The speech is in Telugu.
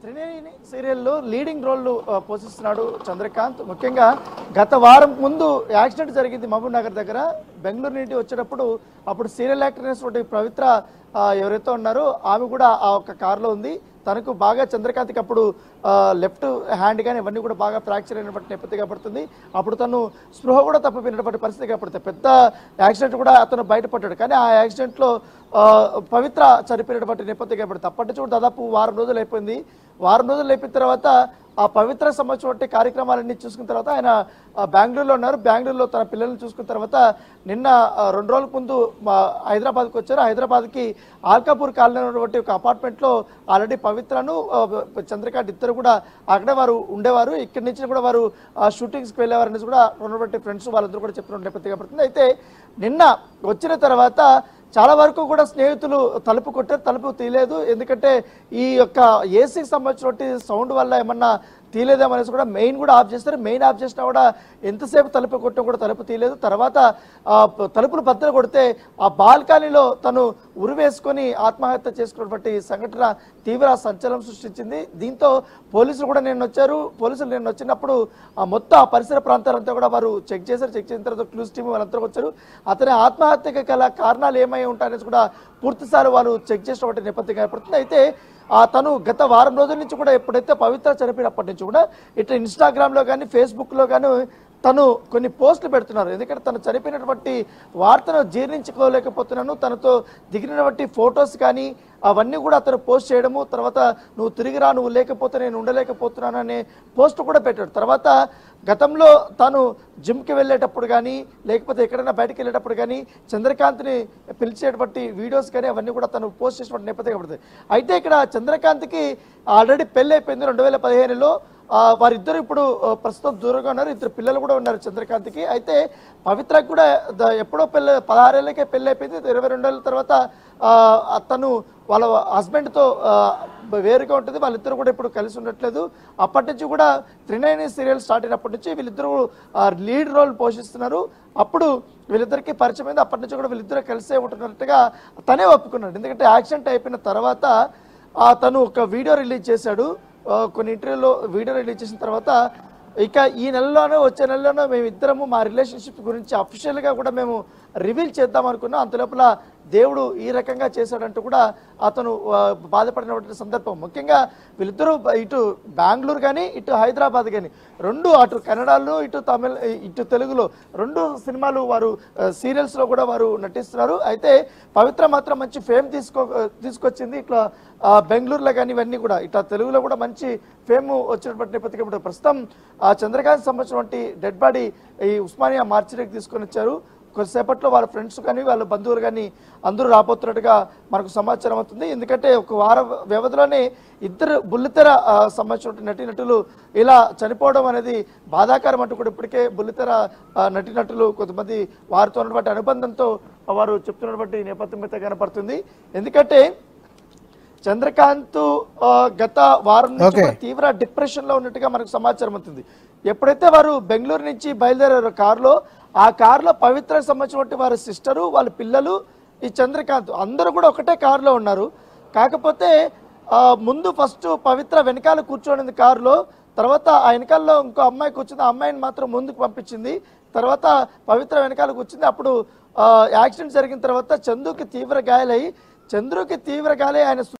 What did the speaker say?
త్రినేని సీరియల్లో లీడింగ్ రోల్ పోషిస్తున్నాడు చంద్రకాంత్. ముఖ్యంగా గత వారం ముందు యాక్సిడెంట్ జరిగింది మహబూబ్ నగర్ దగ్గర. బెంగళూరు నుండి వచ్చేటప్పుడు అప్పుడు సీరియల్ యాక్టర్ అయినటువంటి పవిత్ర ఎవరైతే ఉన్నారో ఆమె కూడా ఆ ఒక కార్లో ఉంది. తనకు బాగా చంద్రకాంత్కి అప్పుడు లెఫ్ట్ హ్యాండ్ కానీ ఇవన్నీ కూడా బాగా ఫ్రాక్చర్ అయినటువంటి నేపథ్యం కనబడుతుంది. అప్పుడు తను స్పృహ కూడా తప్పిపోయినటువంటి పరిస్థితి కనబడుతుంది. పెద్ద యాక్సిడెంట్ కూడా అతను బయటపడ్డాడు. కానీ ఆ యాక్సిడెంట్లో పవిత్ర చనిపోయినటువంటి నేపథ్యం కనబడుతుంది. అప్పటి నుంచి కూడా దాదాపు వారం రోజులు అయిపోయింది. వారం రోజులు అయిపోయిన తర్వాత ఆ పవిత్ర సంబంధించిన కార్యక్రమాలన్నీ చూసుకున్న తర్వాత ఆయన బెంగళూరులో ఉన్నారు. బెంగళూరులో తన పిల్లల్ని చూసుకున్న తర్వాత నిన్న 2 రోజుల ముందు హైదరాబాద్కి వచ్చారు. హైదరాబాద్కి ఆల్కాపూర్ కాలనీ ఉన్నటువంటి ఒక అపార్ట్మెంట్లో ఆల్రెడీ పవిత్రను చంద్రకాంత్ ఇద్దరు కూడా అక్కడే వారు ఉండేవారు. ఇక్కడి నుంచి కూడా వారు షూటింగ్స్కి వెళ్ళేవారు అనేసి కూడా ఉన్నటువంటి ఫ్రెండ్స్ వాళ్ళందరూ కూడా చెప్పిన నేపథ్యం పడుతుంది. అయితే నిన్న వచ్చిన తర్వాత చాలా వరకు కూడా స్నేహితులు తలుపు కొట్టారు, తలుపు తీయలేదు. ఎందుకంటే ఈ యొక్క ఏసీకి సంబంధించినటువంటి సౌండ్ వల్ల ఏమన్నా తీయలేదేమనేసి కూడా మెయిన్ కూడా ఆఫ్ చేస్తారు. మెయిన్ ఆఫ్ చేసినా కూడా ఎంతసేపు తలుపు కొట్టినా కూడా తలుపు తీయలేదు. తర్వాత తలుపులు బద్దలు కొడితే ఆ బాల్కనీలో తను ఉరివేసుకొని ఆత్మహత్య చేసుకున్నటువంటి సంఘటన తీవ్ర సంచలనం సృష్టించింది. దీంతో పోలీసులు కూడా నిన్న వచ్చారు. పోలీసులు నిన్న వచ్చినప్పుడు మొత్తం ఆ పరిసర ప్రాంతాలంతా కూడా వారు చెక్ చేశారు. చెక్ చేసిన తర్వాత క్లూస్ టీమ్ వాళ్ళంతా వచ్చారు. అతని ఆత్మహత్యకి గల కారణాలు ఏమై ఉంటాయనేసి కూడా పూర్తిసారి వాళ్ళు చెక్ చేసినటువంటి నేపథ్యం ఏర్పడుతుంది. అయితే తను గత వారం రోజుల నుంచి కూడా ఎప్పుడైతే పవిత్ర చనిపోయినప్పటి నుంచి కూడా ఇట్లా ఇన్స్టాగ్రామ్లో కానీ ఫేస్బుక్లో కానీ తను కొన్ని పోస్టులు పెడుతున్నారు. ఎందుకంటే తను చనిపోయినటువంటి వార్తను జీర్ణించుకోలేకపోతున్నాను, తనతో దిగినటువంటి ఫొటోస్ కానీ అవన్నీ కూడా అతను పోస్ట్ చేయడము, తర్వాత నువ్వు తిరిగిరా, నువ్వు లేకపోతే నేను ఉండలేకపోతున్నాను అనే పోస్ట్ కూడా పెట్టాడు. తర్వాత గతంలో తాను జిమ్కి వెళ్ళేటప్పుడు కానీ లేకపోతే ఎక్కడైనా బయటకు వెళ్ళేటప్పుడు కానీ చంద్రకాంత్ని పిలిచేటువంటి వీడియోస్ కానీ అవన్నీ కూడా తను పోస్ట్ చేసినటువంటి నేపథ్యం పడుతుంది. అయితే ఇక్కడ చంద్రకాంత్కి ఆల్రెడీ పెళ్ళి అయిపోయింది 2015లో. వారిద్దరు ఇప్పుడు ప్రస్తుతం దూరంగా ఉన్నారు. 2 పిల్లలు కూడా ఉన్నారు చంద్రకాంత్కి. అయితే పవిత్రకి కూడా ఎప్పుడో 16 ఏళ్ళకే పెళ్ళి అయిపోయింది. 22 ఏళ్ళ తర్వాత తను వాళ్ళ హస్బెండ్తో వేరుగా ఉంటుంది. వాళ్ళిద్దరు కూడా ఇప్పుడు కలిసి ఉండట్లేదు. అప్పటి నుంచి కూడా త్రినేని సీరియల్ స్టార్ట్ అయినప్పటి నుంచి వీళ్ళిద్దరూ లీడ్ రోల్ పోషిస్తున్నారు. అప్పుడు వీళ్ళిద్దరికి పరిచయం అయింది. అప్పటి నుంచి కూడా వీళ్ళిద్దరూ కలిసే ఉంటున్నట్టుగా తనే ఒప్పుకున్నాడు. ఎందుకంటే యాక్సిడెంట్ అయిపోయిన తర్వాత తను ఒక వీడియో రిలీజ్ చేశాడు. కొన్ని ఇంటర్వ్యూలో వీడియో రిలీజ్ చేసిన తర్వాత ఇక ఈ నెలలోనో వచ్చే నెలలోనో మేమిద్దరము మా రిలేషన్షిప్ గురించి అఫీషియల్గా కూడా మేము రివీల్ చేద్దాం అనుకున్నాం. అంతలోపల దేవుడు ఈ రకంగా చేశాడంటూ కూడా అతను బాధపడినటువంటి సందర్భం. ముఖ్యంగా వీళ్ళిద్దరూ ఇటు బెంగళూరు కానీ ఇటు హైదరాబాద్ కానీ రెండు, అటు కన్నడలో ఇటు తమిళ ఇటు తెలుగులో 2 సినిమాలు వారు సీరియల్స్లో కూడా వారు నటిస్తున్నారు. అయితే పవిత్ర మాత్రం మంచి ఫేమ్ తీసుకొచ్చింది. ఇట్లా బెంగళూరులో కానీ ఇవన్నీ కూడా ఇట్లా తెలుగులో కూడా మంచి ఫేమ్ వచ్చినటువంటి నేపథ్యం. ప్రస్తుతం చంద్రకాంత్ సంబంధించినటువంటి డెడ్ బాడీ ఈ ఉస్మానియా మార్చిలోకి తీసుకొని వచ్చారు. కొద్దిసేపట్లో వాళ్ళ ఫ్రెండ్స్ కానీ వాళ్ళ బంధువులు కానీ అందరూ రాబోతున్నట్టుగా మనకు సమాచారం అవుతుంది. ఎందుకంటే ఒక వార వ్యవధిలోనే 2 బుల్లితెర సంబంధించిన నటీనటులు ఇలా చనిపోవడం అనేది బాధాకరం అంటూ కూడా ఇప్పటికే బుల్లితెర నటీనటులు కొంతమంది వారితో ఉన్నటువంటి అనుబంధంతో వారు చెప్తున్నటువంటి నేపథ్యం అయితే కనపడుతుంది. ఎందుకంటే చంద్రకాంత్ గత వారం నుంచి తీవ్ర డిప్రెషన్ లో ఉన్నట్టుగా మనకు సమాచారం అవుతుంది. ఎప్పుడైతే వారు బెంగళూరు నుంచి బయలుదేరారు కారులో, ఆ కారులో పవిత్రకు సంబంధించిన వారి సిస్టరు, వాళ్ళ పిల్లలు, ఈ చంద్రకాంత్ అందరూ కూడా ఒకటే కారులో ఉన్నారు. కాకపోతే ముందు ఫస్ట్ పవిత్ర వెనకాల కూర్చోనింది కారులో. తర్వాత ఆ వెనకాలలో ఇంకో అమ్మాయి కూర్చుంది. ఆ అమ్మాయిని మాత్రం ముందుకు పంపించింది. తర్వాత పవిత్ర వెనకాల కూర్చుంది. అప్పుడు యాక్సిడెంట్ జరిగిన తర్వాత చంద్రుకి తీవ్ర గాయాలై ఆయన